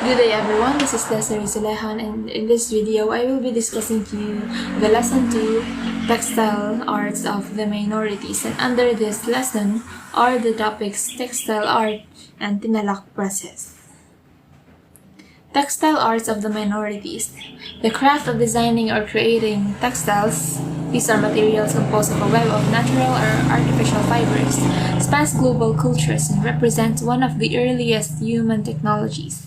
Good day everyone, this is Desiree Salehan, and in this video I will be discussing to you the lesson 2, Textile Arts of the Minorities, and under this lesson are the topics Textile Art and Tinalak Process. Textile Arts of the Minorities. The craft of designing or creating textiles, these are materials composed of a web of natural or artificial fibers, spans global cultures and represents one of the earliest human technologies.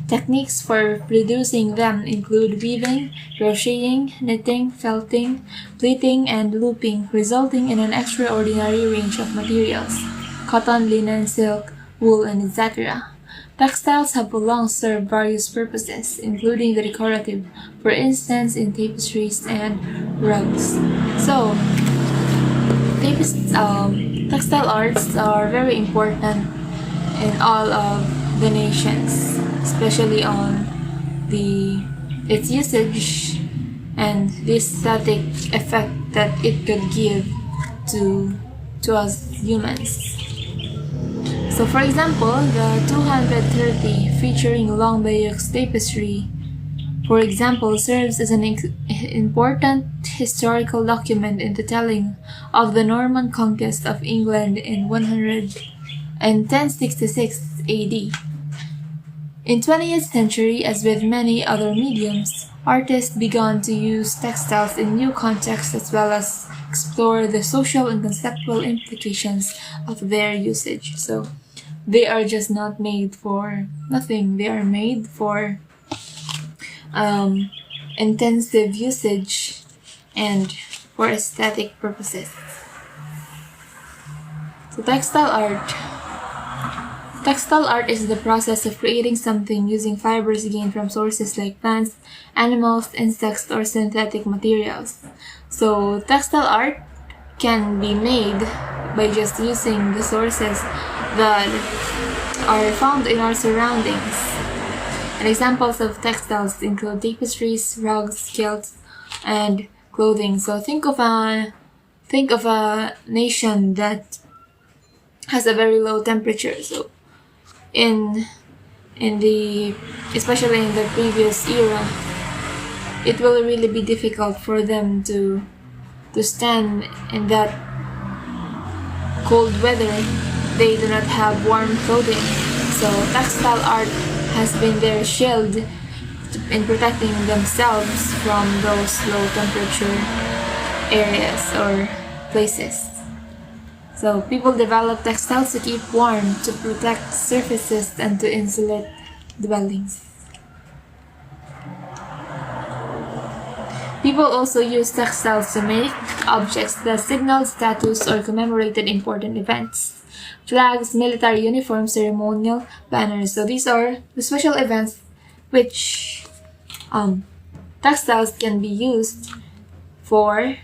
Techniques for producing them include weaving, crocheting, knitting, felting, pleating, and looping, resulting in an extraordinary range of materials: cotton, linen, silk, wool, and etc. Textiles have long served various purposes, including the decorative, for instance in tapestries and rugs. So, textile arts are very important in all of the nations, especially on its usage and the aesthetic effect that it could give to us humans. So for example, the 230 featuring long bayeux tapestry, for example, serves as an important historical document in the telling of the Norman conquest of England in 1066 AD. In 20th century, as with many other mediums, artists began to use textiles in new contexts as well as explore the social and conceptual implications of their usage. So they are just not made for nothing. They are made for intensive usage and for aesthetic purposes. So textile art. Textile art is the process of creating something using fibers gained from sources like plants, animals, insects, or synthetic materials. So textile art can be made by just using the sources that are found in our surroundings. And examples of textiles include tapestries, rugs, quilts, and clothing. So think of a nation that has a very low temperature. So especially in the previous era, it will really be difficult for them to stand in that cold weather. They do not have warm clothing. So textile art has been their shield in protecting themselves from those low temperature areas or places. So people develop textiles to keep warm, to protect surfaces, and to insulate dwellings. People also use textiles to make objects that signal status or commemorated important events: flags, military uniforms, ceremonial banners. So these are the special events which textiles can be used for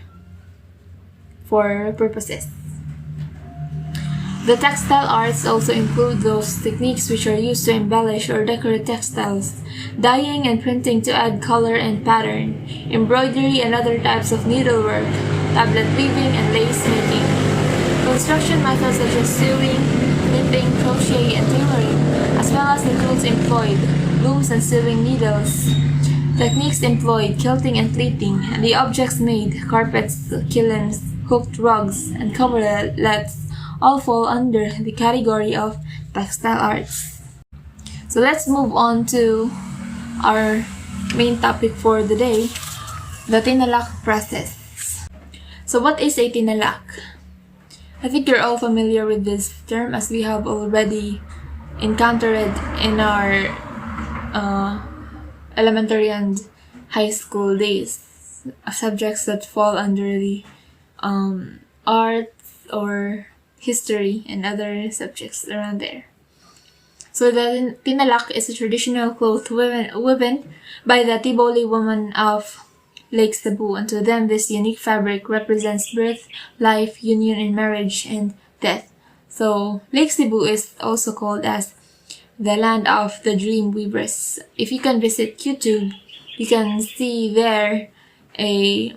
purposes. The textile arts also include those techniques which are used to embellish or decorate textiles: dyeing and printing to add color and pattern, embroidery and other types of needlework, tablet weaving, and lace making. Construction methods such as sewing, knitting, crochet, and tailoring, as well as the tools employed: looms and sewing needles. Techniques employed: quilting and pleating, and the objects made: carpets, kilims, hooked rugs, and coverlets, all fall under the category of textile arts. So let's move on to our main topic for the day, the tinalak process. So what is a tinalak? I think you're all familiar with this term, as we have already encountered it in our elementary and high school days, subjects that fall under the arts or history and other subjects around there. So the tinalak is a traditional cloth woven by the Tiboli women of Lake Cebu, and to them this unique fabric represents birth, life, union in marriage, and death. So Lake Cebu is also called as the land of the dream weavers. If you can visit YouTube, you can see there a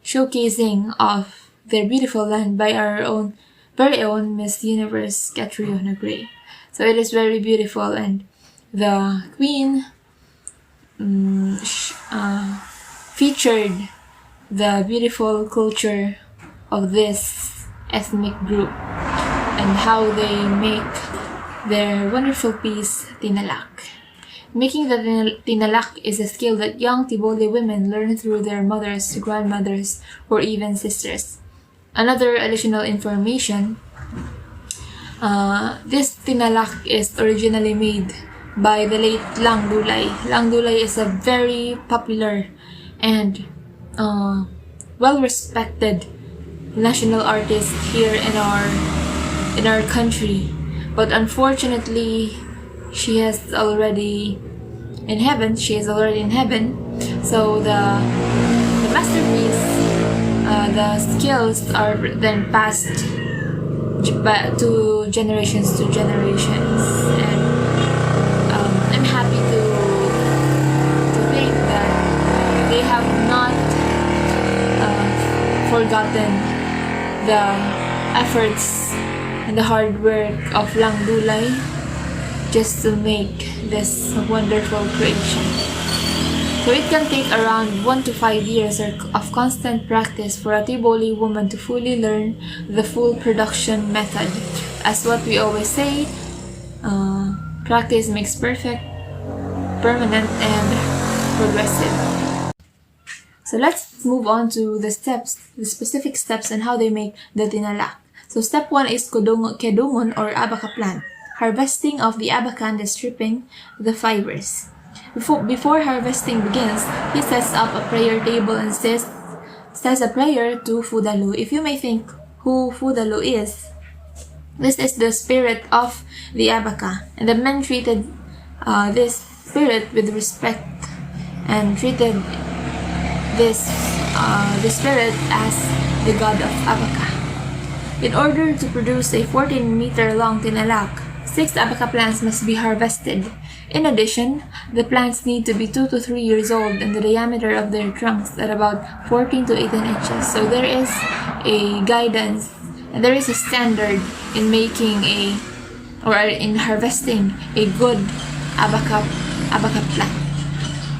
showcasing of their beautiful land by our very own Miss Universe Catriona Gray. So it is very beautiful, and the queen featured the beautiful culture of this ethnic group and how they make their wonderful piece, tinalak. Making the tinalak is a skill that young Tiboli women learn through their mothers, grandmothers, or even sisters. Another additional information, this tinalak is originally made by the late Lang Dulay. Lang Dulay is a very popular and well-respected national artist here in our country. But unfortunately, she is already in heaven. So the masterpiece, the skills are then passed to generations, and I'm happy to think that they have not forgotten the efforts and the hard work of Lang Dulay just to make this wonderful creation. So it can take around 1 to 5 years of constant practice for a Tiboli woman to fully learn the full production method. As what we always say, practice makes perfect, permanent, and progressive. So let's move on to the specific steps and how they make the tinalak. So step 1 is kedungon or abaca plant. Harvesting of the abaca and stripping the fibers. Before harvesting begins, he sets up a prayer table and says a prayer to Fudalu. If you may think who Fudalu is, this is the spirit of the abaca, and the men treated this spirit with respect and treated this spirit as the god of abaca. In order to produce a 14-meter long tinalak, 6 abaca plants must be harvested. In addition, the plants need to be 2 to 3 years old and the diameter of their trunks at about 14 to 18 inches. So there is a guidance and there is a standard in making in harvesting a good abaca plant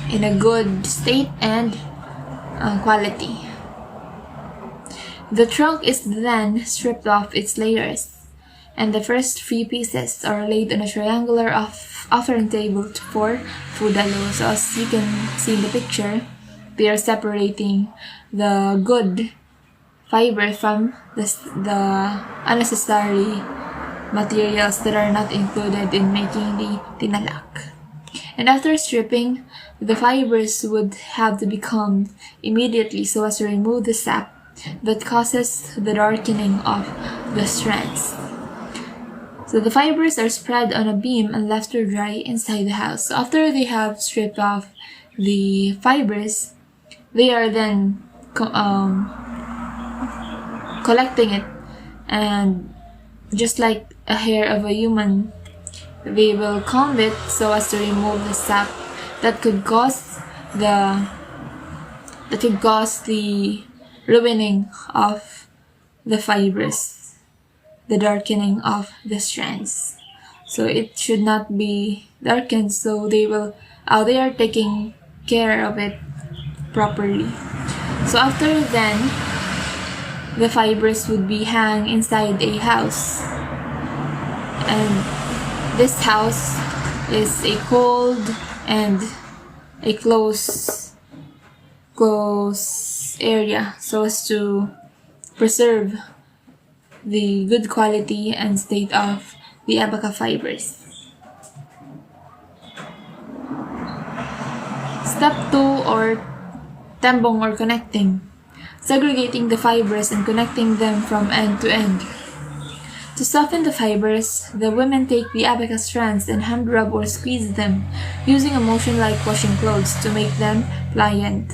in a good state and quality. The trunk is then stripped off its layers, and the first 3 pieces are laid on a triangular offering table for Fudalu. So as you can see in the picture, they are separating the good fiber from the unnecessary materials that are not included in making the tinalak. And after stripping, the fibers would have to be combed immediately so as to remove the sap that causes the darkening of the strands. So the fibers are spread on a beam and left to dry inside the house. So after they have stripped off the fibers, they are then collecting it, and just like a hair of a human, they will comb it so as to remove the sap that could cause the ruining of the fibers, the darkening of the strands. So it should not be darkened, so they are taking care of it properly. So after then, the fibers would be hung inside a house, and this house is a cold and a close area so as to preserve the good quality and state of the abaca fibers. Step 2, or tembong or connecting. Segregating the fibers and connecting them from end to end. To soften the fibers, the women take the abaca strands and hand rub or squeeze them, using a motion like washing clothes to make them pliant.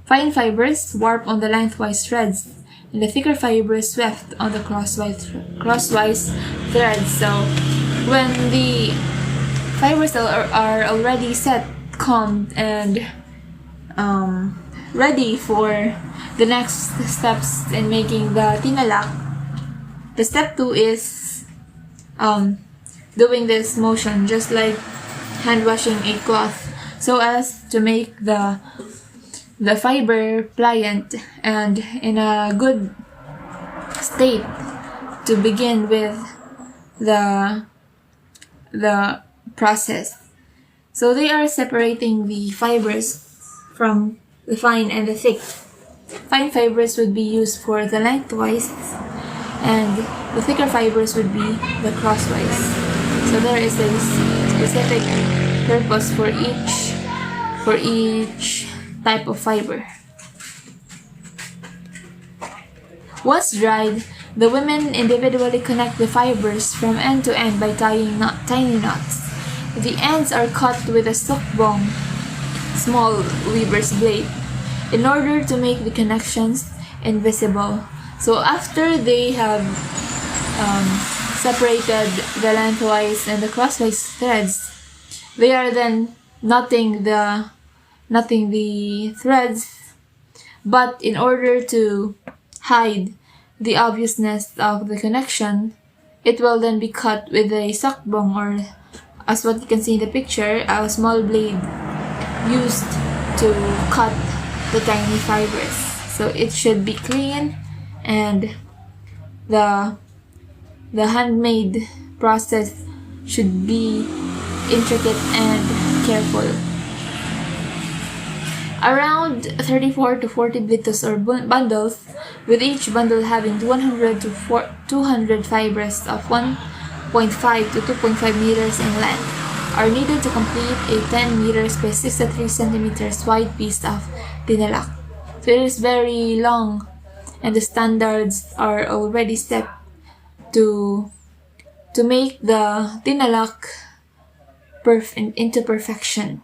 Fine fibers warp on the lengthwise threads, and the thicker fibers weft on the crosswise threads. So when the fibers are already set, combed, and ready for the next steps in making the tinalak, the step 2 is doing this motion, just like hand washing a cloth so as to make the fiber pliant and in a good state to begin with the process. So they are separating the fibers from the fine and the thick. Fine fibers would be used for the lengthwise and the thicker fibers would be the crosswise. So there is a specific purpose for each type of fiber. Once dried, the women individually connect the fibers from end to end by tying tiny knots. The ends are cut with a sukbong, small weaver's blade, in order to make the connections invisible. So after they have separated the lengthwise and the crosswise threads, they are then knotting the threads, but in order to hide the obviousness of the connection, it will then be cut with a sukbong, or as what you can see in the picture, a small blade used to cut the tiny fibers. So it should be clean, and the handmade process should be intricate and careful. Around 34 to 40 blitos or bundles, with each bundle having 100 to 200 fibers of 1.5 to 2.5 meters in length, are needed to complete a 10 meters by 63 centimeters wide piece of tinalak. So it is very long, and the standards are already set to make the tinalak into perfection.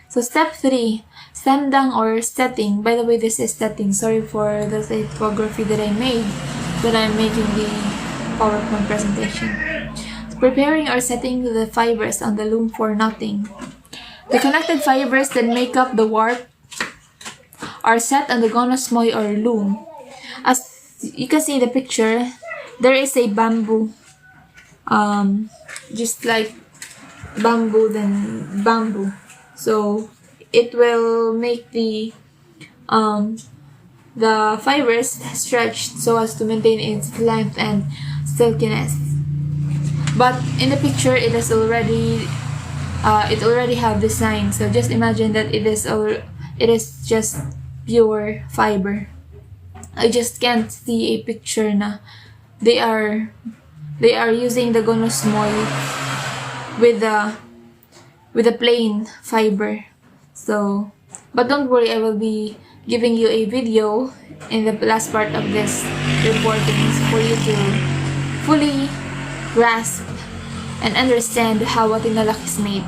So step 3, semdang or setting. By the way, this is setting. Sorry for the typography that I made, but I'm making the PowerPoint presentation. So preparing or setting the fibers on the loom for knotting. The connected fibers that make up the warp are set on the gonosmoy or loom. As you can see in the picture, there is a bamboo, just like bamboo, then bamboo. So it will make the fibers stretched so as to maintain its length and silkiness. But in the picture, it already have design. So just imagine that it is just pure fiber. I just can't see a picture na they are using the gonosmoy with a plain fiber. So, but don't worry, I will be giving you a video in the last part of this reporting for you to fully grasp and understand how a tinalak is made.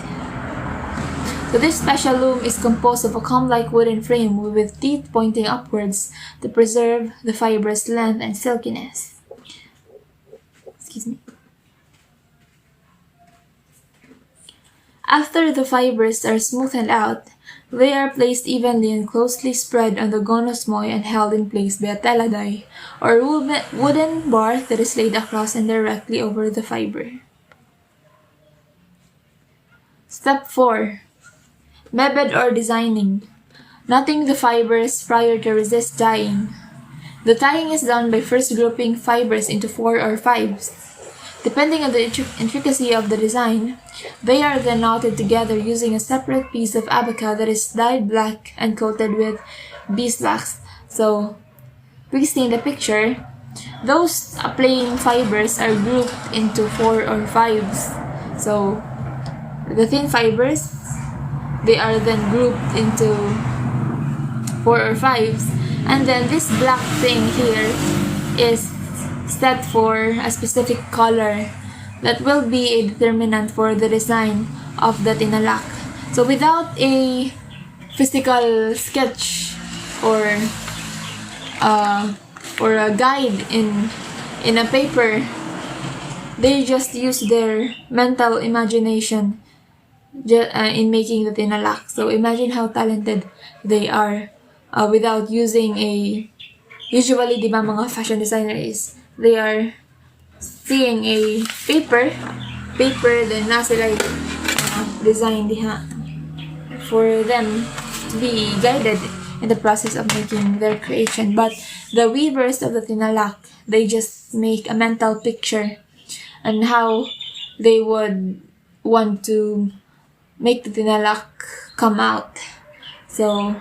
So this special loom is composed of a comb-like wooden frame with teeth pointing upwards to preserve the fiber's length and silkiness. Excuse me. After the fibers are smoothed out, they are placed evenly and closely spread on the gonosmoy and held in place by a teladai, or wooden bar that is laid across and directly over the fiber. Step 4. Mebed or designing. Knotting the fibers prior to resist dyeing. The tying is done by first grouping fibers into 4 or 5s. Depending on the intricacy of the design, they are then knotted together using a separate piece of abaca that is dyed black and coated with beeswax. So, please see in the picture, those plain fibers are grouped into 4 or 5s. So, the thin fibers, they are then grouped into 4 or 5s. And then this black thing here is set for a specific color that will be a determinant for the design of the tinalak. So without a physical sketch or a guide in a paper, they just use their mental imagination in making the tinalak. So imagine how talented they are without using a... Usually, di ba, mga fashion designer is they are seeing a paper paper, then na sila design diha for them to be guided in the process of making their creation. But the weavers of the tinalak, they just make a mental picture on how they would want to make the tinalak come out. So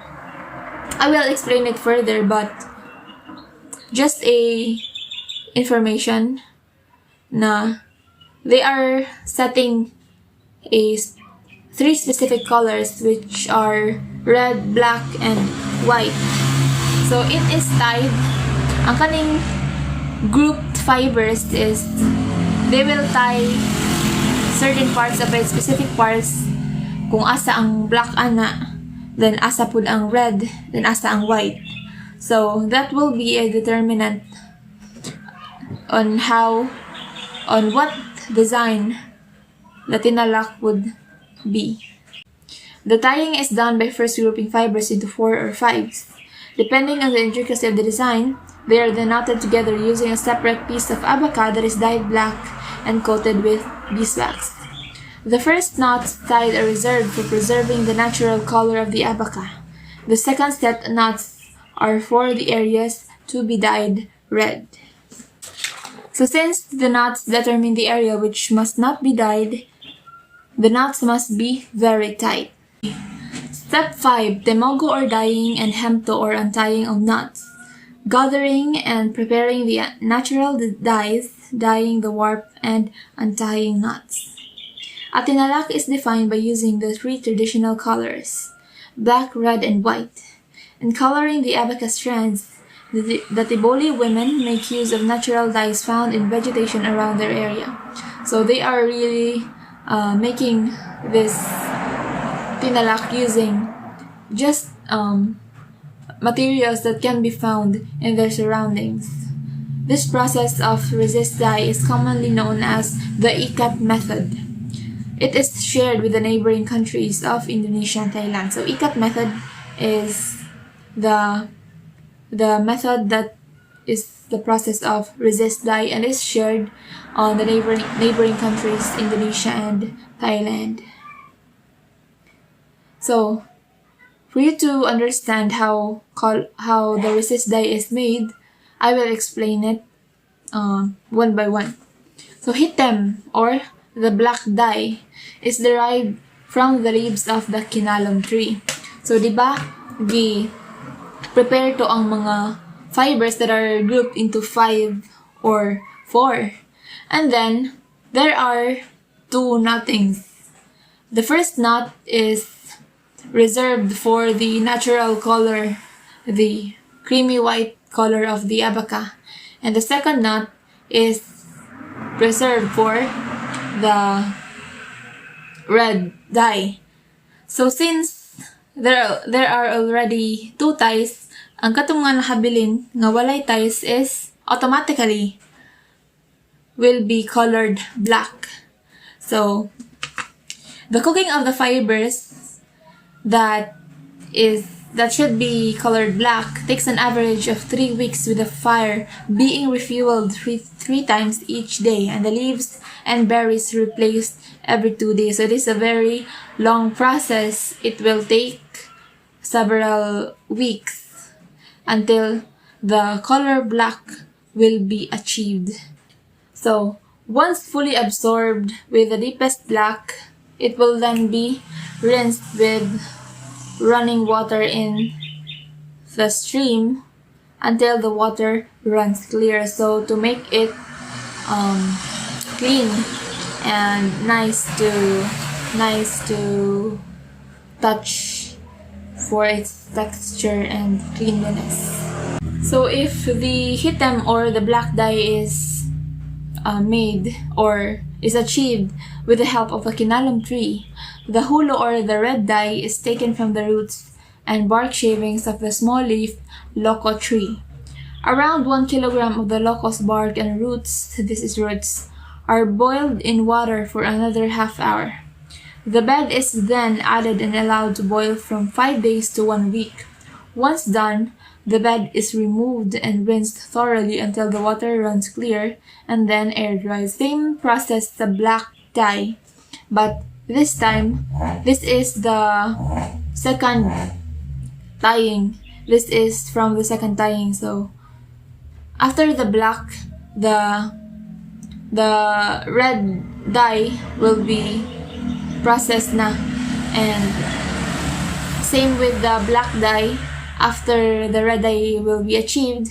I will explain it further, but just a information na they are setting a 3 specific colors, which are red, black, and white. So it is tied. Ang kaning grouped fibers is they will tie certain parts of it, specific parts. Kung asa ang black ana, then asa pud ang red, then asa ang white. So that will be a determinant on what design the tinalak would be. The tying is done by first grouping fibers into 4 or 5s. Depending on the intricacy of the design, they are then knotted together using a separate piece of abaca that is dyed black and coated with beeswax. The first knots tied are reserved for preserving the natural color of the abaca. The second set knots are for the areas to be dyed red. So since the knots determine the area which must not be dyed, the knots must be very tight. Step 5. Temogo or dyeing, and hemto or untying of knots. Gathering and preparing the natural dyes, dyeing the warp, and untying knots. A tinalak is defined by using the 3 traditional colors, black, red, and white. In coloring the abaca strands, the Tiboli women make use of natural dyes found in vegetation around their area. So they are really making this tinalak using just materials that can be found in their surroundings. This process of resist dye is commonly known as the ikat method. It is shared with the neighboring countries of Indonesia and Thailand. So ikat method is the method that is the process of resist dye and is shared on the neighboring countries, Indonesia and Thailand. So, for you to understand how the resist dye is made, I will explain it one by one. So, hitem or the black dye is derived from the leaves of the kinalom tree. So, diba, prepare to ang mga fibers that are grouped into 5 or 4. And then, there are 2 knottings. The first knot is reserved for the natural color, the creamy white color of the abaca. And the second knot is reserved for the red dye. So since there are already 2 ties, ang katong nga nakabilin nga walay ties is automatically will be colored black. So the cooking of the fibers that should be colored black takes an average of 3 weeks, with the fire being refueled three times each day, and the leaves and berries replaced every 2 days. So it is a very long process. It will take several weeks until the color black will be achieved. So once fully absorbed with the deepest black, it will then be rinsed with running water in the stream until the water runs clear. So to make it clean and nice to touch for its texture and cleanliness. So if the hitam or the black dye is made or is achieved with the help of a kinalom tree, the hulo or the red dye is taken from the roots and bark shavings of the small leaf loco tree. Around 1 kilogram of the loco's bark and roots, are boiled in water for another half hour. The bed is then added and allowed to boil from 5 days to 1 week. Once done, the bed is removed and rinsed thoroughly until the water runs clear and then air dries. Same process sa black dye. But this time, this is the second tying. This is from the second tying. So after the black, the red dye will be processed na, and same with the black dye. After the red dye will be achieved,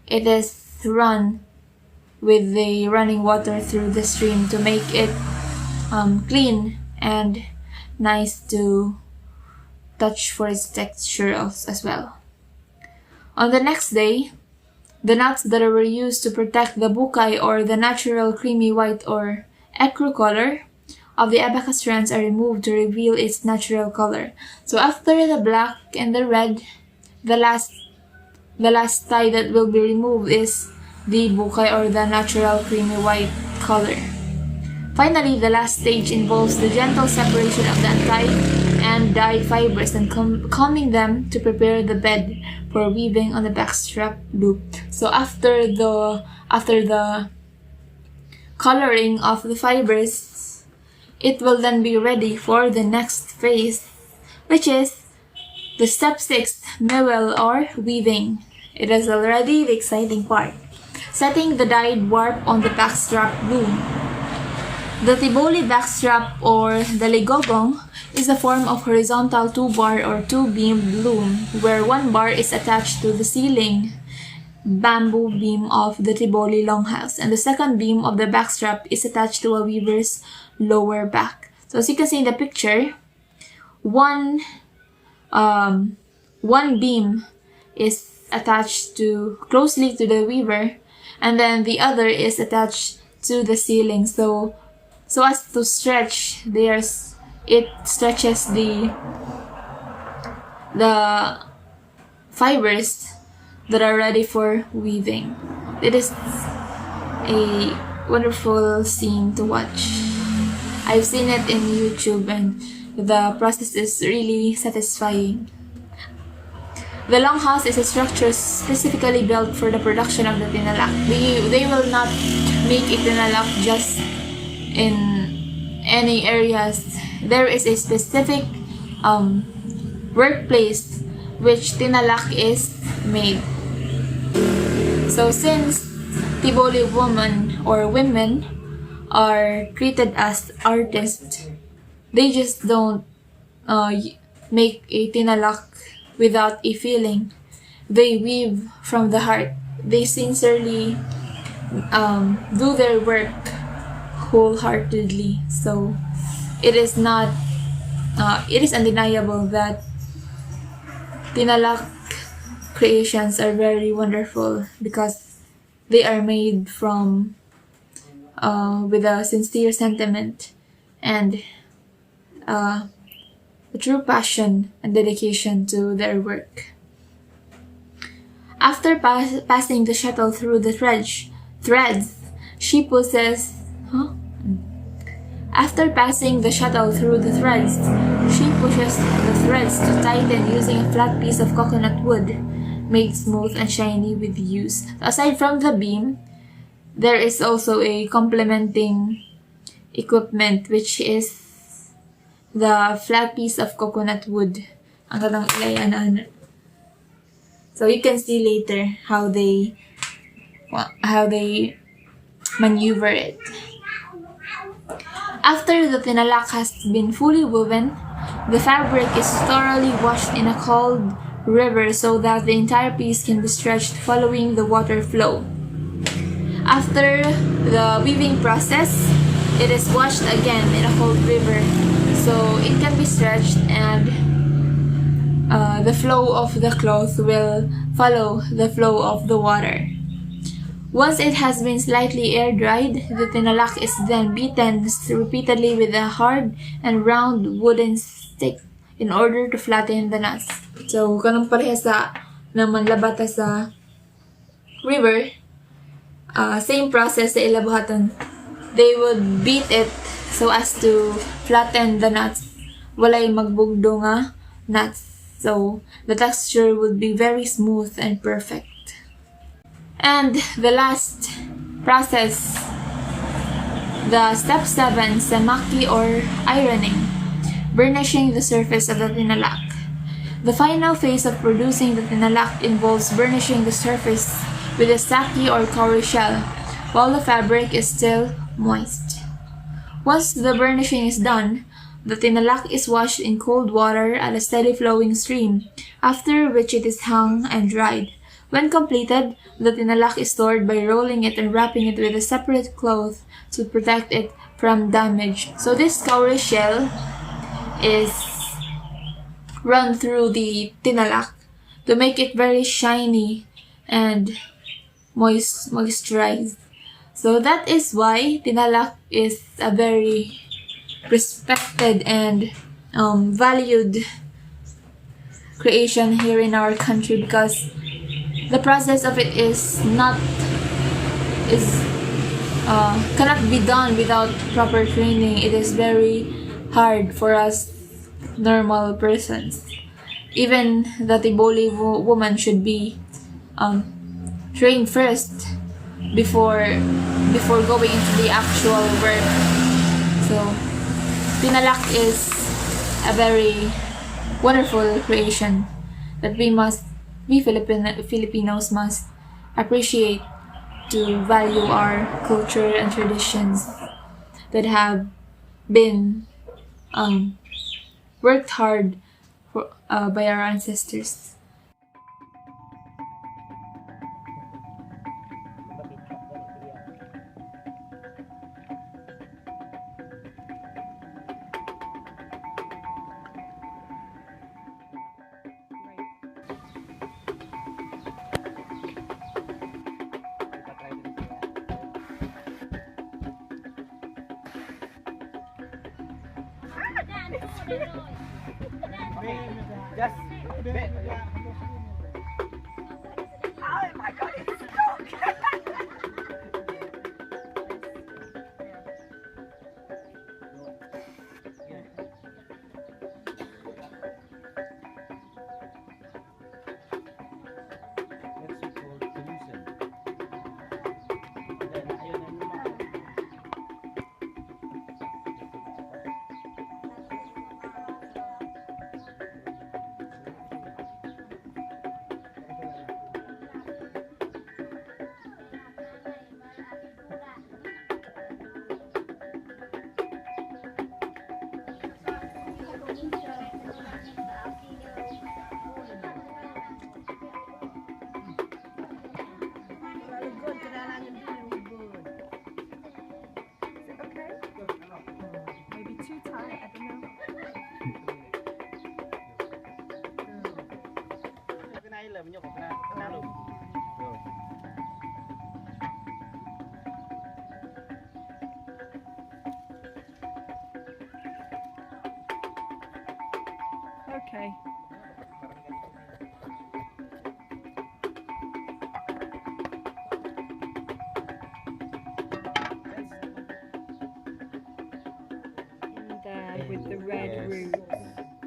it is run with the running water through the stream to make it clean and nice to touch for its texture as well. On the next day, the nuts that were used to protect the bukai, or the natural creamy white or ecru color of the abaca strands, are removed to reveal its natural color. So after the black and the red, the last tie that will be removed is the bukai, or the natural creamy white color. Finally, the last stage involves the gentle separation of the untied and dyed fibers and combing them to prepare the bed for weaving on the backstrap loop. So after the coloring of the fibers, it will then be ready for the next phase, which is the step 6, mewel or weaving. It is already the exciting part. Setting the dyed warp on the backstrap loom. The Tivoli backstrap, or the ligogong, is a form of horizontal 2-bar or 2-beam loom where one bar is attached to the ceiling bamboo beam of the Tivoli longhouse, and the second beam of the backstrap is attached to a weaver's lower back. So as you can see in the picture, one beam is attached closely to the weaver, and then the other is attached to the ceiling. So as to stretch, it stretches the fibers that are ready for weaving. It is a wonderful scene to watch. I've seen it in YouTube, and the process is really satisfying. The longhouse is a structure specifically built for the production of the tinalak. They will not make a tinalak just in any areas. There is a specific workplace which tinalak is made. So since Tivoli women are treated as artists, they just don't make a tinalak without a feeling. They weave from the heart. They sincerely do their work wholeheartedly. So it is undeniable that tinalak creations are very wonderful because they are made from with a sincere sentiment and a true passion and dedication to their work. After passing the shuttle through the threads, she pushes. After passing the shuttle through the threads, she pushes the threads to tighten using a flat piece of coconut wood, made smooth and shiny with use. Aside from the beam, there is also a complementing equipment, which is the flat piece of coconut wood. Ang katang ilayan. So you can see later how they maneuver it. After the tinalak has been fully woven, the fabric is thoroughly washed in a cold river so that the entire piece can be stretched following the water flow. After the weaving process, it is washed again in a cold river so it can be stretched, and the flow of the cloth will follow the flow of the water. Once it has been slightly air-dried, the tinalak is then beaten repeatedly with a hard and round wooden stick in order to flatten the knots. So, kanang parehas sa naman labata sa river, same process sa ilabuhatan. They would beat it so as to flatten the knots. Walay magbugdo nga knots. So, the texture would be very smooth and perfect. And the last process The step 7, semaki or ironing, burnishing the surface of the tinalak. The final phase of producing the tinalak involves burnishing the surface with a saki or cowrie shell while the fabric is still moist. Once the burnishing is done, the tinalak is washed in cold water at a steady flowing stream, after which it is hung and dried. When completed, the tinalak is stored by rolling it and wrapping it with a separate cloth to protect it from damage. So this cowrie shell is run through the tinalak to make it very shiny and moisturized. So that is why tinalak is a very respected and valued creation here in our country, because the process of it cannot be done without proper training. It is very hard for us normal persons. Even the Tiboli woman should be trained first before going into the actual work. So tinalak is a very wonderful creation that we Filipinos must appreciate to value our culture and traditions that have been worked hard by our ancestors. Just oh my god, it's stuck! Okay. And with the red roots.